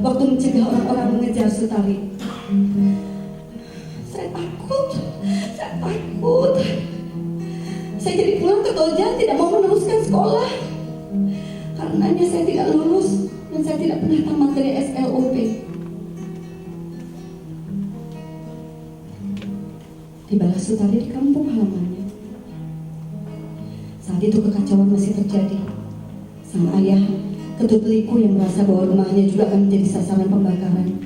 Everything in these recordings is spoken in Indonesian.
waktu mencegah orang-orang mengejar Sutari. Saya takut. Saya jadi pulang ke Toja, tidak mau meneruskan sekolah. Karenanya saya tidak lulus dan saya tidak pernah tamat dari SLOP. Tibalah Sutari di kampung halamannya. Saat itu kekacauan masih terjadi. Sang ayah, Ketut Liku yang merasa bahwa rumahnya juga akan menjadi sasaran pembakaran,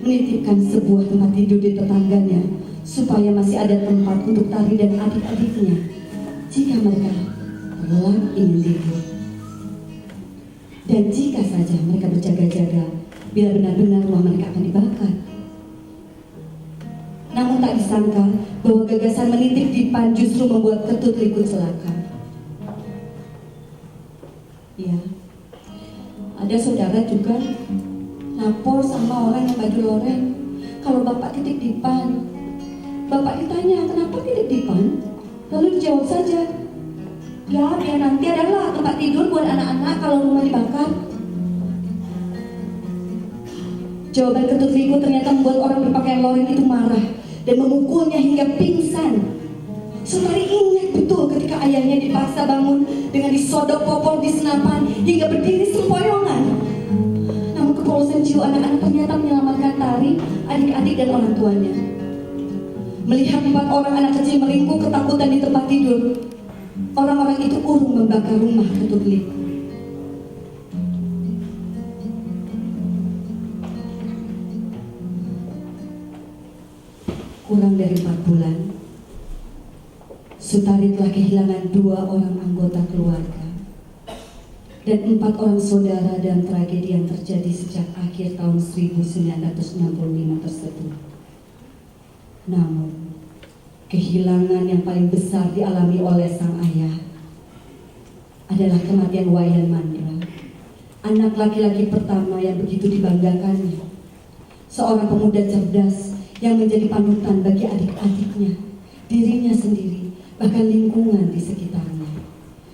menitipkan sebuah tempat tidur di tetangganya supaya masih ada tempat untuk Tari dan adik-adiknya jika mereka kelak ingin libur. Dan jika saja mereka berjaga-jaga bila benar-benar rumah mereka akan dibakar. Namun tak disangka bahwa gagasan menitip Dipan justru membuat Ketut Liku celaka. Ya, ada saudara juga lapor sama orang yang baju loreng kalau bapak titip Dipan. Bapak ditanya kenapa titip Dipan, lalu dijawab saja, ya biar nanti adalah tempat tidur buat anak-anak kalau rumah dibakar. Jawaban Ketut Liku ternyata membuat orang berpakaian loreng itu marah dan memukulnya hingga pingsan. Sutari ingat betul ketika ayahnya dipaksa bangun dengan disodok popor di senapan hingga berdiri sempoyongan. Namun kepolosan jiwa anak-anak ternyata menyelamatkan Tari, adik-adik dan orang tuanya. Melihat 4 orang anak kecil meringkuk ketakutan di tempat tidur, orang-orang itu urung membakar rumah Ketut Liku. Kurang dari 4 bulan, Sutari telah kehilangan 2 orang anggota keluarga dan 4 orang saudara dalam tragedi yang terjadi sejak akhir tahun 1965 tersebut. Namun, kehilangan yang paling besar dialami oleh sang ayah adalah kematian Wayan Mandra, anak laki-laki pertama yang begitu dibanggakannya. Seorang pemuda cerdas yang menjadi panutan bagi adik-adiknya, dirinya sendiri, bahkan lingkungan di sekitarnya,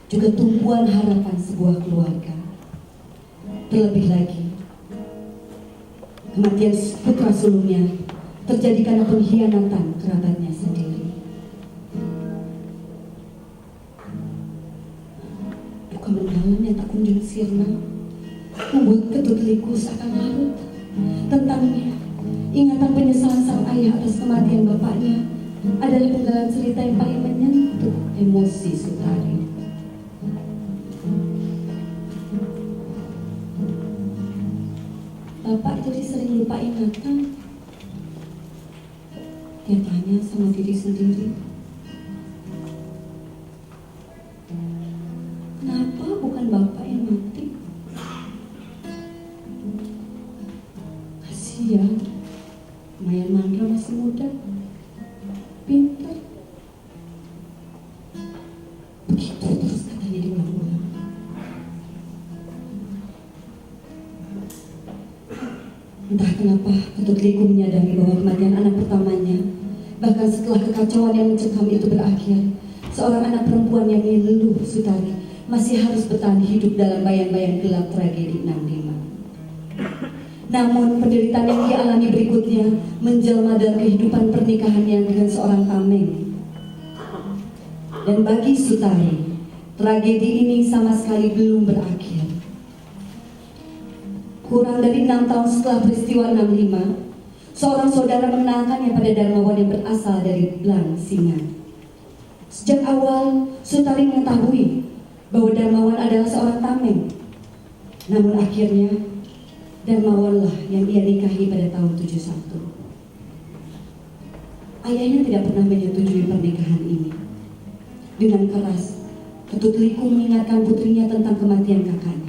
juga tumpuan harapan sebuah keluarga. Terlebih lagi, kematian putra sulungnya terjadi karena pengkhianatan kerabatnya sendiri. Duka mendalam yang tak kunjung sirna membuat Ketut Liku seakan larut. Tentangnya, ingatan penyesalan sang ayah atas kematian bapaknya adalah penggalan cerita yang paling menyentuh emosi Sutari. Bapak jadi sering lupa ingatan. Dia tanya sama diri sendiri, kenapa bukan bapak yang mati? Kasihan, Wayan Mandra masih muda, pintar. Begitu terus katanya diulang-ulang. Entah kenapa Ketut Liku menyadari bahwa kematian anak pertamanya, bahkan setelah kekacauan yang mencekam itu berakhir, seorang anak perempuan yang ngeluh Sutari masih harus bertahan hidup dalam bayang-bayang gelap tragedi 65. Namun penderitaan yang dia alami berikutnya menjelma dalam kehidupan pernikahannya dengan seorang tameng. Dan bagi Sutari, tragedi ini sama sekali belum berakhir. Kurang dari 6 tahun setelah peristiwa 65, seorang saudara mengenalkannya pada Darmawan yang berasal dari Blang Singan. Sejak awal, Sutari mengetahui bahwa Darmawan adalah seorang tameng. Namun akhirnya, Darmawanlah yang ia nikahi pada tahun 71. Ayahnya tidak pernah menyetujui pernikahan ini. Dengan keras, Ketut Liku mengingatkan putrinya tentang kematian kakaknya.